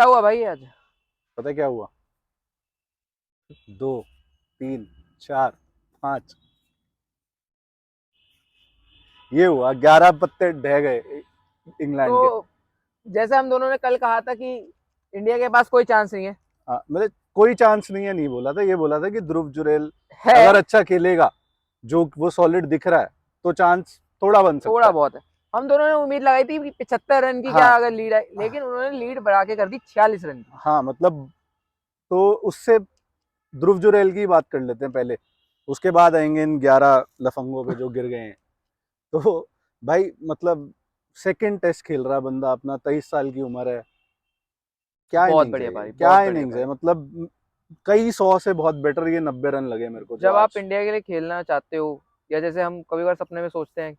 क्या हुआ भाई आज? पता है क्या हुआ? 2, 3, 4, 5, ये हुआ 11 पत्ते ढह गए इंग्लैंड के। तो जैसे हम दोनों ने कल कहा था कि इंडिया के पास कोई चांस नहीं है। हाँ, मतलब कोई चांस नहीं है नहीं बोला था, ये बोला था कि ध्रुव जुरेल है। अगर अच्छा खेलेगा, जो वो सॉलिड दिख रहा है, तो चांस थोड़ा बन सकता थोड़ा है। बहुत है। हम दोनों ने उम्मीद लगाई थी कि 75 रन की क्या हाँ अगर लीड है, लेकिन उन्होंने लीड बढ़ा के कर दी 46 रन की। हाँ, मतलब तो उससे ध्रुव जुरेल की बात कर लेते हैं पहले, उसके बाद आएंगे इन 11 लफंगों पे जो गिर गए हैं। तो भाई मतलब सेकंड टेस्ट खेल रहा है बंदा अपना, 23 साल की उम्र है। क्या बहुत इनिंग्स बढ़िया है ये, भाई, क्या बहुत बढ़िया इनिंग्स है, भाई। मतलब कई 100 से बहुत बेटर ये 90 रन लगे मेरे को जो जब आप आज। इंडिया के लिए खेलना चाहते हो, या जैसे हम कभी बार सपने में सोचते हैं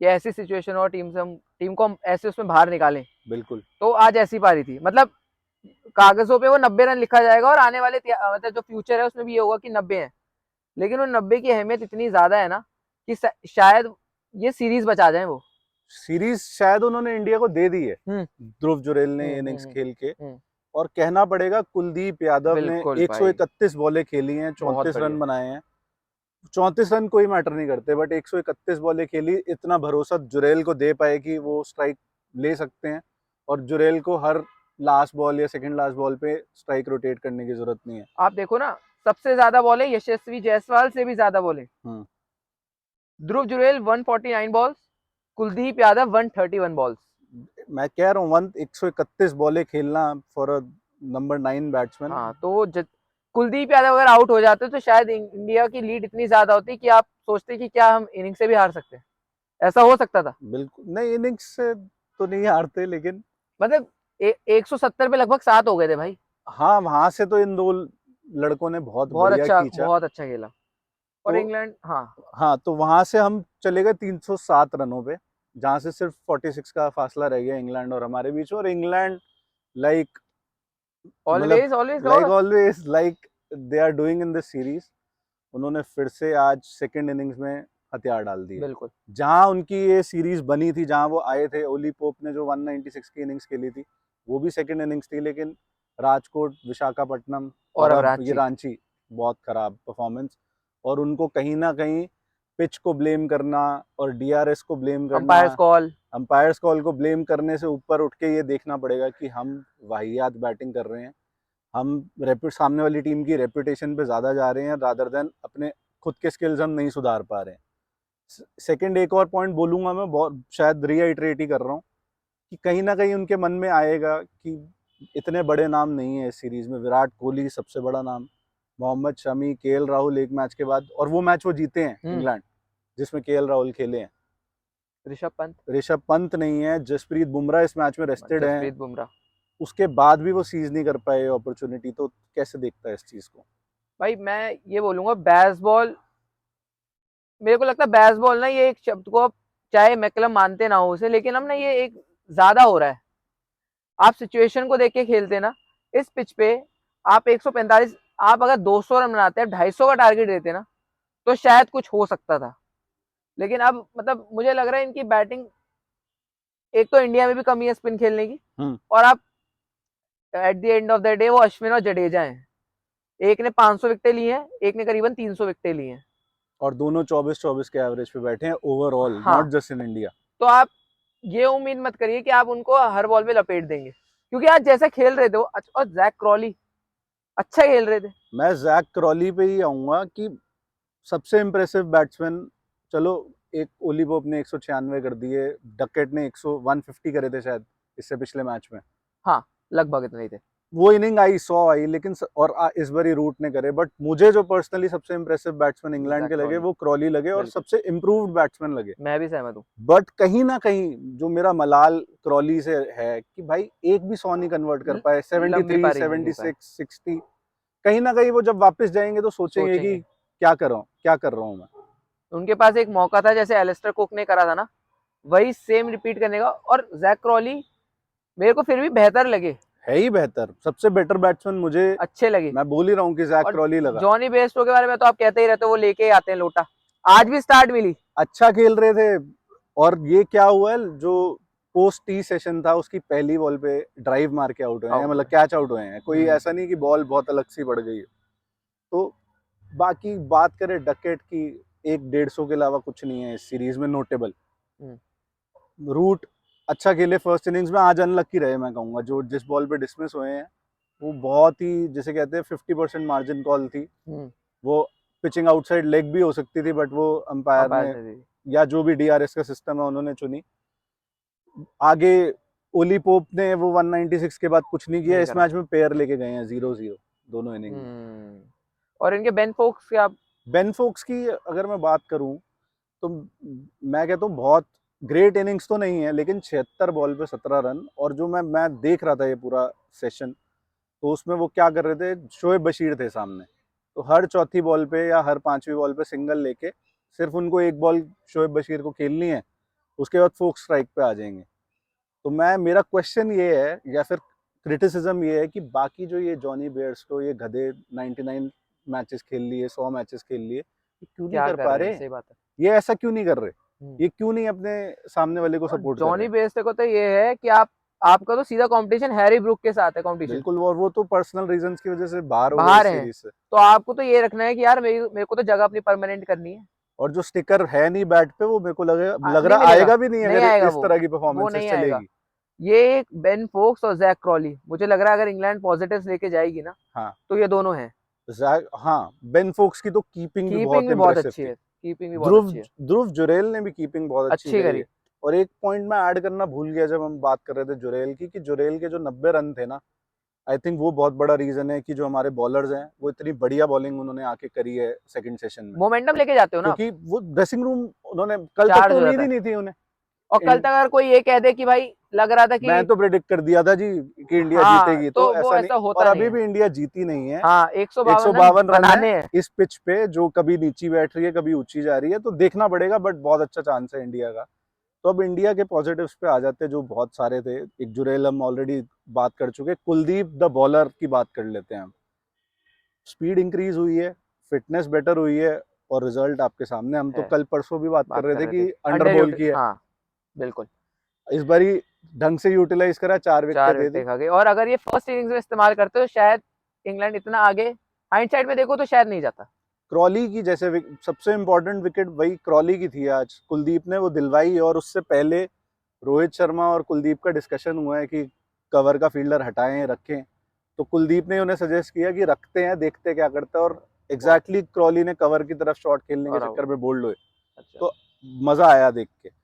कि ऐसी सिचुएशन और टीम को हम ऐसे उसमें बाहर निकालें, बिल्कुल। तो आज ऐसी पारी थी। मतलब कागजों पे वो 90 रन लिखा जाएगा और आने वाले मतलब जो फ्यूचर है उसमें भी ये होगा कि 90 है। लेकिन वो 90 की अहमियत इतनी ज्यादा है ना कि शायद ये सीरीज बचा जाए वो। सीरीज शायद उन्होंने इंडिया को दे दी है, हम्म। ध्रुव जुरेल ने हम्म। इनिंग्स हम्म। खेल के। हम्म। और कहना पड़ेगा कुलदीप यादव ने बिल्कुल भाई। 131 बॉलें खेली हैं, बहुत 34 रन बढ़िया। बनाए हैं। 34 रन कोई मैटर नहीं करते, बट 131 बॉलें खेली, इतना भरोसा जुरेल को दे पाए कि वो स्ट्राइक ले सकते हैं। और जुरेल को हर लास्ट बॉल या सेकंड लास्ट बॉल पे स्ट्राइक रोटेट करने की जरूरत नहीं है। आप देखो ना, सबसे ज्यादा बॉले यशस्वी जायसवाल से भी ज्यादा बॉले हम्म। ध्रुव जुरेल 149 बॉल्स, कुलदीप यादव 131 बॉल्स। मैं कह रहा हूँ 131 बॉलें खेलना फॉर अ नंबर 9 बैट्समैन। हाँ, तो कुलदीप यादव अगर आउट हो जाते तो शायद इंडिया की लीड इतनी ज्यादा होती कि आप सोचते कि क्या हम इनिंग से भी हार सकते हैं। ऐसा हो सकता था। बिल्कुल नहीं, इनिंग्स से तो नहीं हारते, लेकिन मतलब 170 पे लगभग 7 हो गए थे भाई। हाँ, वहां से तो इन दो लड़कों ने बहुत बढ़िया खींचा। बहुत अच्छा खेला। और तो इंग्लैंड, हाँ। हाँ, तो वहां से हम चले गए 307 रनों पे, जहां से सिर्फ 46 का फासला रह गया इंग्लैंड और हमारे बीच में। और इंग्लैंड लाइक, मतलब ऑलवेज ऑलवेज लाइक और always, like they are doing in this series, उन्होंने फिर से आज सेकंड इनिंग्स में हथियार डाल दिए। बिल्कुल। जहां उनकी ये सीरीज बनी थी, जहां वो आए थे, ओली पोप ने जो 196 की इनिंग्स खेली थी, वो भी सेकंड इनिंग्स थी। लेकिन राजकोट, विशाखापट्टनम और और अब अब ये रांची। रांची, बहुत खराब परफॉर्मेंस। और उनको कहीं ना कहीं पिच को ब्लेम करना और डीआरएस को ब्लेम करना, अंपायर्स कॉल। अंपायर्स कॉल को ब्लेम करने से ऊपर उठ के ये देखना पड़ेगा कि हम वाहियात बैटिंग कर रहे हैं। हम सामने वाली टीम की रेपुटेशन पे ज़्यादा जा रहे हैं रादर देन अपने खुद के स्किल्स हम नहीं सुधार पा रहे हैं। सेकंड एक और पॉइंट बोलूंगा मैं, बहुत शायद रीआइट्रेट ही कर रहा हूँ, कि कहीं ना कहीं उनके मन में आएगा कि इतने बड़े नाम नहीं है इस सीरीज में। विराट कोहली सबसे बड़ा नाम, मोहम्मद शमी, केएल राहुल एक मैच के बाद, और वो मैच वो जीते हैं हम्म। इंग्लैंड जिसमें केएल राहुल खेले हैं। ऋषभ पंत। ऋषभ पंत नहीं है, जसप्रीत बुमराह इस मैच में रेस्टेड हैं, जसप्रीत बुमराह। उसके बाद भी वो सीज नहीं कर पाए अपॉर्चुनिटी। तो कैसे देखता है इस चीज को? भाई मैं ये बोलूंगा, बेसबॉल, मेरे को लगता है बेसबॉल ना, ये एक शब्द को आप चाहे मैकलम मानते ना हो उसे, लेकिन हम ना ये एक ज्यादा हो रहा है। आप सिचुएशन को देख के खेलते ना, इस पिच पे आप 145, आप अगर 200 रन बनाते हैं, 250 का टारगेट देते ना, तो शायद कुछ हो सकता था। लेकिन अब मतलब मुझे लग रहा है इनकी बैटिंग, एक तो इंडिया में भी कमी है स्पिन खेलने की, हम्म। और आप at the end of the day वो अश्विन और जडेजा हैं। एक ने 500 विकेटें ली हैं, एक ने करीबन 300 विकेटें ली हैं। और दोनों 24-24 के एवरेज पे बैठे हैं ओवरऑल, हाँ। Not just in India. तो आप ये उम्मीद मत करिए कि आप उनको हर बॉल पे लपेट देंगे, क्योंकि आज जैसा खेल रहे थे वो, और जैक क्रॉली अच्छा खेल रहे थे। मैं जैक क्रॉली पे ही आऊंगा कि सबसे इम्प्रेसिव बैट्समैन, चलो एक ओली पोप ने 196 कर दिए, डकेट ने 150 करे थे शायद इससे पिछले मैच में। हाँ, लगभग इतने ही थे। वो इनिंग आई, 100 आई, लेकिन और इस बारी रूट ने करे। बट मुझे जो पर्सनली सबसे इम्प्रेसिव बैट्समैन इंग्लैंड जैक के लगे क्रॉली। वो क्रॉली लगे, और बिल्कुल। सबसे इम्प्रूव्ड बैट्समैन लगे। मैं भी सहमत हूँ। बट कहीं ना कहीं जो मेरा मलाल क्रॉली से है कि भाई एक भी 100 नहीं कन्वर्ट कर पाए, लंबी 73, पारी नहीं ले पाए। 76, 60। कहीं ना कहीं वो जब वापस जाएंगे तो सोचेंगे कि सोचेंगे। क्या कर रहा हूँ मैं। उनके पास एक मौका था जैसे एलिस्टर कुक ने करा था ना, वही सेम रिपीट करने का। और जैक क्रॉली मेरे को फिर भी बेहतर लगे, है ही बेहतर, सबसे बेटर बैट्समैन मुझे, अच्छे लगे। मैं बोल ही रहा हूँ कि जैक और क्रॉली लगा। जॉनी बेस्टो के बारे में तो आप कहते ही रहते हो, वो लेके ही आते हैं लोटा। आज भी स्टार्ट मिली। अच्छा खेल रहे थे। और ये क्या हुआ है जो पोस्ट टी सेशन था, उसकी पहली बॉल पे ड्राइव मार के आउट हुए हैं, Out मतलब हुए। कैच आउट हुए हैं। कोई हम्म। ऐसा नहीं कि बॉल बहुत अलग सी बढ़ गई है। तो बाकी बात करें डकेट की, 150 के अलावा कुछ नहीं है इस सीरीज में नोटेबल। रूट अच्छा खेले फर्स्ट इनिंग्स में, आज अनलक्की रहे मैं कहूँगा। जो जिस बॉल पे डिसमिस हुए हैं वो बहुत ही, जिसे कहते हैं 50% मार्जिन कॉल थी। वो पिचिंग आउटसाइड लेग भी हो सकती थी, बट वो अंपायर अंपायर ने ने दी। या जो भी डीआरएस का सिस्टम है उन्होंने चुनी। आगे ओली पोप ने वो 196 के बाद कुछ नहीं किया। नहीं इस करा। मैच में पेयर लेके गए हैं 0-0 दोनों इनिंग में। और इनके बेन फोक्स के आप बेन फोक्स की अगर मैं बात करूं तो मैं कहता हूँ बहुत ग्रेट इनिंग्स तो नहीं है, लेकिन 76 बॉल पे 17 रन। और जो मैं देख रहा था ये पूरा सेशन, तो उसमें वो क्या कर रहे थे, शोएब बशीर थे सामने, तो हर चौथी बॉल पे या हर पांचवी बॉल पे सिंगल लेके सिर्फ उनको एक बॉल शोएब बशीर को खेलनी है, उसके बाद फोक्स स्ट्राइक पे आ जाएंगे। तो मेरा क्वेश्चन ये है या फिर क्रिटिसिज्म ये है कि बाकी जो ये जॉनी बेयर्स्टो, ये गधे 99 मैचेस खेल लिए, 100 मैचेस खेल लिए, ये क्यों नहीं क्या कर कर पा रहे हैं, रहे? सही बात है। ये ऐसा क्यों नहीं कर रहे? ये क्यों नहीं अपने सामने वाले को और सपोर्ट कर रहे जॉनी हैं? बेस्टे को तो ये है कि आपका तो सीधा कंपटीशन हैरी ब्रूक के साथ है, कंपटीशन बिल्कुल, और वो तो पर्सनल रीजंस की वजह से बाहर हो गए बाहर इस है। सीरीज से। तो आपको तो ये रखना है कि यार मेरे को तो जगह अपनी परमानेंट करनी है। और जो स्टिकर है नहीं बैट पे, वो मेरे को लग नहीं रहा मिलेगा, आएगा भी नहीं नहीं अगर आएगा इस तरह की वो परफॉर्मेंसेस नहीं आएगा। चलेगी। ये एक बेन फोक्स और जैक क्रॉली, मुझे लग रहा है अगर इंग्लैंड पॉजिटिव्स लेके जाएगी ना, हाँ, तो ये दोनों हैं। हाँ, बेन फोक्स की तो कीपिंग भी कीपिंग बहुत भी बहुत इम्प्रेसिव अच्छी थी। है, कीपिंग भी बहुत ध्रुव अच्छी है, ध्रुव जुरेल ने भी कीपिंग बहुत अच्छी अच्छी करी करी। है। और एक पॉइंट मैं ऐड करना भूल गया जब हम बात कर रहे थे जुरेल की, कि जुरेल के जो 90 रन थे ना, आई थिंक वो बहुत बड़ा रीजन है कि जो हमारे बॉलर्स हैं वो इतनी बढ़िया बॉलिंग उन्होंने आके करी है सेकंड सेशन में। मोमेंटम लेके जाते हो ना आप, क्योंकि वो ड्रेसिंग रूम, उन्होंने कल तक चार्ज तो हो उम्मीद जाता ही है। नहीं थी उन्हें। और कल तक अगर कोई ये कह दे कि भाई लग रहा था मैं कि तो प्रेडिक्ट कर दिया था जी कि इंडिया हाँ, जीतेगी, तो तो वो ऐसा नहीं। ऐसा और होता नहीं अभी है। भी इंडिया जीती नहीं है। हाँ, 152 रन 152 रन है बनाने हैं। इस पिच पे, जो कभी नीची बैठ रही है कभी ऊंची जा रही है, तो देखना पड़ेगा। बट बहुत अच्छा चांस है इंडिया का। तो अब इंडिया के पॉजिटिव्स पे आ जाते हैं, जो बहुत सारे थे। एक जुरेल हम ऑलरेडी बात कर चुके, कुलदीप द बॉलर की बात कर लेते हैं हम। स्पीड इंक्रीज हुई है, फिटनेस बेटर हुई है, और रिजल्ट आपके सामने। हम तो है, कल परसों भी बात कर बात रहे कर थे रहे थे कि अंडर बॉल अंडर, की है। हाँ बिल्कुल। इस बारी ढंग से यूटिलाइज करा, 4 विकेटें चार दे दी। विकेट खा गए, और अगर ये फर्स्ट इनिंग्स में इस्तेमाल करते तो शायद इंग्लैंड इतना आगे, हाइंडसाइड में देखो तो शायद नहीं जाता। क्रॉली की जैसे सबसे इंपॉर्टेंट विकेट वही क्रॉली की थी आज, कुलदीप ने वो दिलवाई। और उससे पहले रोहित शर्मा और कुलदीप का डिस्कशन हुआ है कि कवर का फील्डर हटाएं रखें, तो कुलदीप ने उन्हें सजेस्ट किया कि रखते हैं, देखते क्या करता है। और एग्जैक्टली क्रॉली ने कवर की तरफ शॉट खेलने के और चक्कर में बोल्ड हुए। अच्छा, तो मजा आया देख के।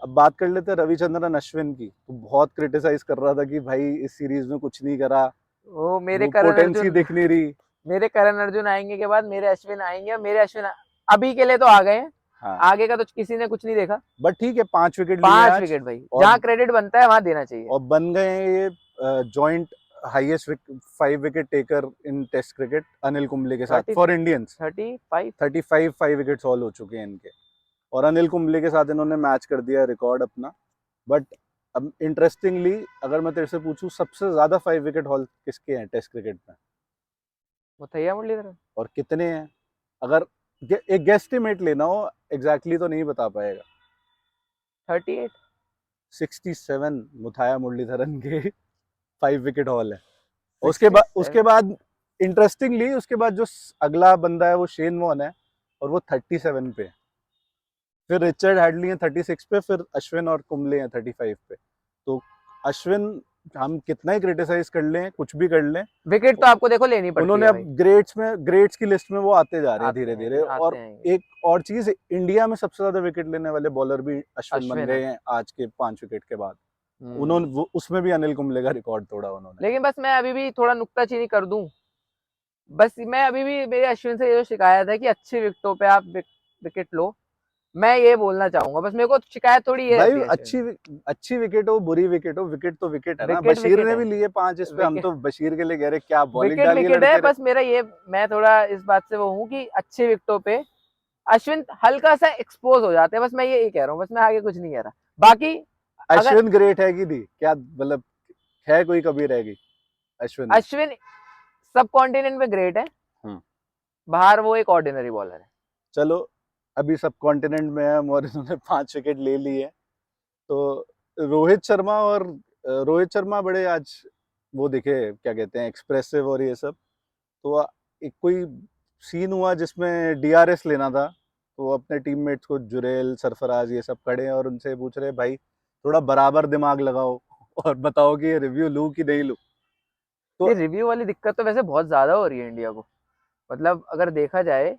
अब बात कर लेते हैं रविचंद्रन अश्विन की। तो बहुत क्रिटिसाइज कर रहा था कि भाई इस सीरीज में कुछ नहीं करा, वो मेरे वो करण पोटेंसी अर्जुन, दिख नहीं रही। मेरे करण अर्जुन आएंगे के बाद मेरे अश्विन आएंगे, और मेरे अश्विन अभी के लिए तो आ गए हैं, हाँ, आगे का तो किसी ने कुछ नहीं देखा। बट ठीक है, 5 विकेट लिए 5 आज। विकेट भाई, और जहां क्रेडिट बनता है वहां देना चाहिए। और बन गए हैं ये joint highest 5 wicket taker in test cricket Anil Kumble के साथ 30, फॉर इंडियंस। 35। 35 5 विकेट्स ऑल हो चुके हैं इनके। और अनिल कुंबले के साथ इन्होंने मैच कर दिया रिकॉर्ड अपना। बट अब इंटरेस्टिंगली, अगर मैं तेरे से पूछूं सबसे ज्यादा 5 विकेट हॉल किसके हैं टेस्ट क्रिकेट में, मुथैया मुरलीधरन। और कितने हैं? अगर एक गेस्टिमेट लेना हो, एग्जैक्टली तो नहीं बता पाएगा। 38। 67 मुथाया मुरलीधरन के 5 विकेट हॉल है। और उसके 67। बाद इंटरेस्टिंगली उसके बाद जो अगला बंदा है वो शेन वॉन है, और वो 37 पे है। फिर रिचर्ड हैडली है 36 पे, फिर अश्विन और कुंबले हैं 35 पे। तो अश्विन, हम कितना ही क्रिटिसाइज कर लें, कुछ भी कर लें, विकेट तो आपको देखो लेनी पड़ती उन्होंने है अब भाई। ग्रेट्स की लिस्ट में वो आते जा रहे हैं धीरे धीरे। आते और आएंगे। एक और चीज, इंडिया में सबसे ज्यादा विकेट लेने वाले बॉलर भी अश्विन बन अश्विन गए है। हैं आज के 5 विकेट के बाद। उसमें भी अनिल कुंबले का रिकॉर्ड तोड़ा उन्होंने। लेकिन बस मैं अभी भी थोड़ा नुक्ताचीनी कर दूं, बस मैं अभी भी मेरे अश्विन से ये जो शिकायत है कि अच्छी विकेटों पे आप विकेट लो, मैं ये बोलना चाहूंगा। बस मेरे को शिकायत थोड़ी ये भाई रहती है अश्विन अच्छी विकेट हो बुरी विकेट हो, विकेट तो विकेट है से। ना। विकेट बशीर विकेट ने है, भी लिए 5 इस पे, हम विकेट तो बशीर के लिए कह रहे क्या बॉलिंग विकेट डाली है विकेट है। लड़के ने। बस मेरा ये, मैं थोड़ा इस बात से वो हूँ कि अच्छी विकेटों पे अश्विन हल्का सा एक्सपोज हो जाते हैं, बस मैं ये कह रहा हूँ, बस मैं आगे कुछ नहीं कह रहा। बाकी अगर अश्विन ग्रेट है कि नहीं, क्या मतलब है कोई कमी रहेगी अश्विन में? अश्विन सब कॉन्टिनेंट में ग्रेट है, हम्म, बाहर वो एक ऑर्डिनरी बॉलर है। चलो, अभी सब कॉन्टिनेंट में है हम, और इन्होंने 5 विकेट ले ली है। तो रोहित शर्मा बड़े आज वो दिखे, क्या कहते हैं, एक्सप्रेसिव और ये सब। तो एक कोई सीन हुआ जिसमें डीआरएस लेना था, तो वो अपने टीममेट्स को, जुरेल, सरफराज, ये सब खड़े हैं और उनसे पूछ रहे भाई थोड़ा बराबर दिमाग लगाओ और बताओ कि ये रिव्यू लूं कि नहीं लूं। तो ये रिव्यू वाली दिक्कत तो वैसे बहुत ज्यादा हो रही है इंडिया को, मतलब अगर देखा जाए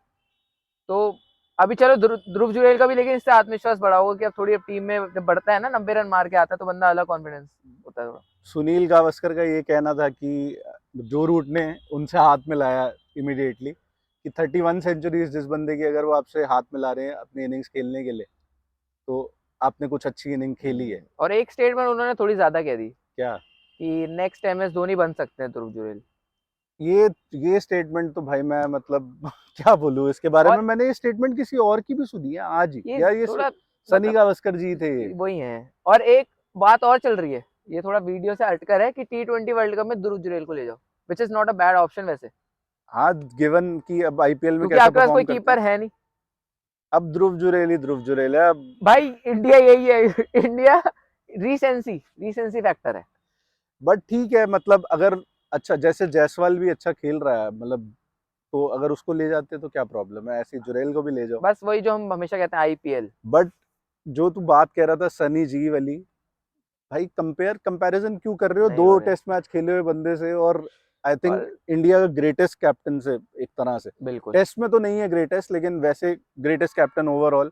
तो अभी चलो ध्रुव जुरैल का भी, लेकिन इससे आत्मविश्वास बढ़ा होगा कि अब थोड़ी टीम में जब बढ़ता है ना, 90 रन मार के आता है तो बंदा अलग कॉन्फिडेंस होता है थोड़ा। सुनील गावस्कर का ये कहना था कि जो रूट ने उनसे हाथ मिलाया इमिडिएटली कि 31 सेंचुरीज जिस बंदे की, अगर वो आपसे हाथ मिला रहे हैं अपनी इनिंग्स खेलने के लिए, तो आपने कुछ अच्छी इनिंग खेली है। और एक स्टेटमेंट उन्होंने थोड़ी ज्यादा कह दी क्या कि नेक्स्ट एमएस धोनी बन सकते हैं ध्रुव जुरैल। ये ये स्टेटमेंट तो भाई मैं मतलब क्या बोलूं इसके बारे में। और मैंने ये स्टेटमेंट किसी और की भी सुनी है आज ही, ये यार ये थोड़ा सनी मतलब गावस्कर जी थे ये। वही है। और एक बात और चल रही है, ये थोड़ा वीडियो से हटकर है, कि T20 वर्ल्ड कप में ध्रुव जुरैल को ले जाओ, which is not a bad option वैसे, हाँ, गिवन कि अब आईपीएल में क्योंकि कैसा आपके पास कोई परफॉर्म करते हैं। कीपर है नहीं अब ध्रुव जुरेल है अब। भाई। इंडिया यही है इंडिया रीसेंसी फैक्टर है। बट ठीक है, मतलब अगर अच्छा, जैसे जायसवाल भी अच्छा खेल रहा है, मतलब तो अगर उसको ले जाते तो क्या प्रॉब्लम है, ऐसे जुरेल को भी ले जाओ। बस वही जो हम हमेशा कहते हैं, आईपीएल। बट जो तू बात कह रहा था सनी जी वाली, भाई कंपैरिजन क्यों कर रहे हो नहीं दो हो रहे, टेस्ट मैच खेले हुए बंदे से? और आई थिंक और इंडिया का ग्रेटेस्ट कैप्टन से, एक तरह से। बिल्कुल। टेस्ट में तो नहीं है ग्रेटेस्ट, लेकिन वैसे ग्रेटेस्ट कैप्टन ओवरऑल।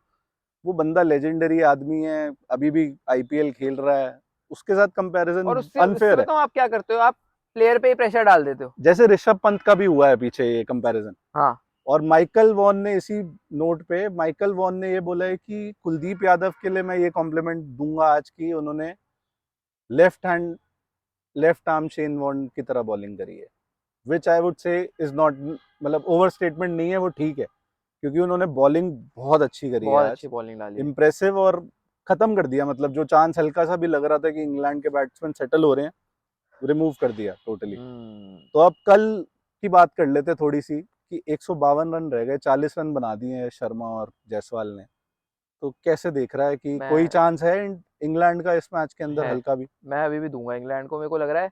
वो बंदा लेजेंडरी आदमी है, अभी भी आईपीएल खेल रहा है, उसके साथ कंपैरिजन और उससे उससे अनफेयर है। बताऊं आप क्या करते हो, आप प्लेयर पे ही प्रेशर डाल देते हो। जैसे ऋषभ पंत का भी हुआ है पीछे ये कंपैरिजन। हाँ, और माइकल वॉन ने इसी नोट पे, माइकल वॉन ने ये बोला है कि कुलदीप यादव के लिए मैं ये कॉम्प्लीमेंट दूंगा आज की, उन्होंने left hand, left arm Shane Warne की तरह बॉलिंग करी है, which I would say is not, मतलब ओवर स्टेटमेंट नहीं है वो, ठीक है, क्योंकि उन्होंने बॉलिंग बहुत अच्छी करी है बहुत आज, अच्छी बॉलिंग डाली है। इम्प्रेसिव, और खत्म कर दिया। मतलब जो चांस हल्का सा भी लग रहा था कि इंग्लैंड के बैट्समैन सेटल हो रहे हैं, रिमूव कर दिया टोटली। हम्म। तो अब कल की बात कर लेते थोड़ी सी, कि 152 रन रह गए, 40 रन बना दिए हैं शर्मा और जायसवाल ने। तो कैसे देख रहा है कि कोई मैं चांस है इंग्लैंड का इस मैच के अंदर है हल्का भी? मैं अभी भी दूंगा इंग्लैंड को, मेरे को लग रहा है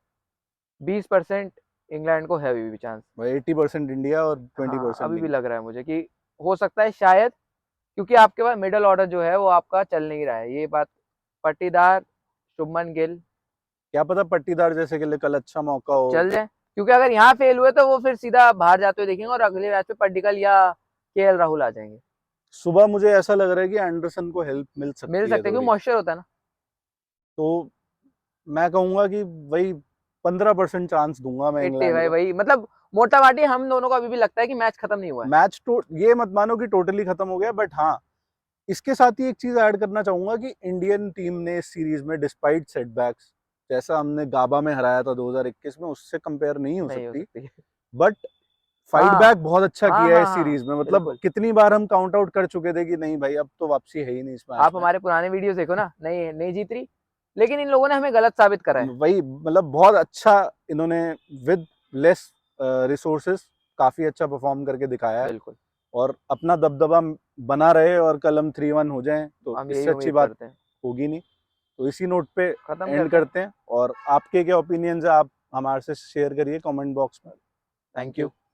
20% इंग्लैंड को है अभी भी चांस। 80% इंडिया और हाँ, 20% अभी भी इंग्लैंड। लग रहा है मुझे कि हो सकता है शायद, क्योंकि आपके पास मिडल ऑर्डर जो है वो आपका चल नहीं रहा है, ये बात। पट्टीदार, शुभमन गिल क्या पता पट्टीदार जैसे के लिए कल अच्छा मौका हो। चल जाए, क्योंकि अगर यहाँ फेल हुए तो वो फिर सीधा बाहर जाते हुए देखेंगे, और अगले मैच पे पड्डिकल या केएल राहुल आ जाएंगे। सुबह मुझे ऐसा लग रहा है कि एंडरसन को हेल्प मिल मिल सकती है सकते हैं, क्योंकि थोड़ी। मॉइस्चर होता है ना। तो मैं कहूंगा कि वही 15% चांस दूंगा मैं 80 इंग्लैंड भाई, को। वही मतलब मोटा माटी हम दोनों को अभी भी लगता है कि मैच खत्म नहीं हुआ है। मैच तो ये मत मानो कि टोटली खत्म हो गया, बट हाँ, इसके साथ ही एक चीज ऐड करना चाहूंगा कि इंडियन टीम ने इस सीरीज में डिस्पाइट सेटबैक्स, जैसा हमने गाबा में हराया था 2021 में, उससे कंपेयर नहीं हो नहीं हो सकती। सकती। बट फाइट हाँ बैक बहुत अच्छा हाँ किया है हाँ इस हाँ, सीरीज में। मतलब बिल्कुल। कितनी बार हम काउंट आउट कर चुके थे कि नहीं भाई अब तो वापसी है ही नहीं इस मैच आप में। हमारे पुराने वीडियोस देखो ना, नहीं नहीं जीत रही, लेकिन इन लोगों ने हमें गलत साबित करा है। वही मतलब बहुत अच्छा इन्होंने विद लेस रिसोर्सेस काफी अच्छा परफॉर्म करके दिखाया है। बिल्कुल, और अपना दबदबा बना रहे, और कल हम 3-1 हो जाएं तो हम यही इससे अच्छी उम्मीद बात करते हैं। होगी नहीं। तो इसी नोट पे खत्म एंड करते हैं। करते हैं। और आपके क्या ओपिनियंस है, आप हमारे से शेयर करिए कमेंट बॉक्स में। Thank thank you. यू।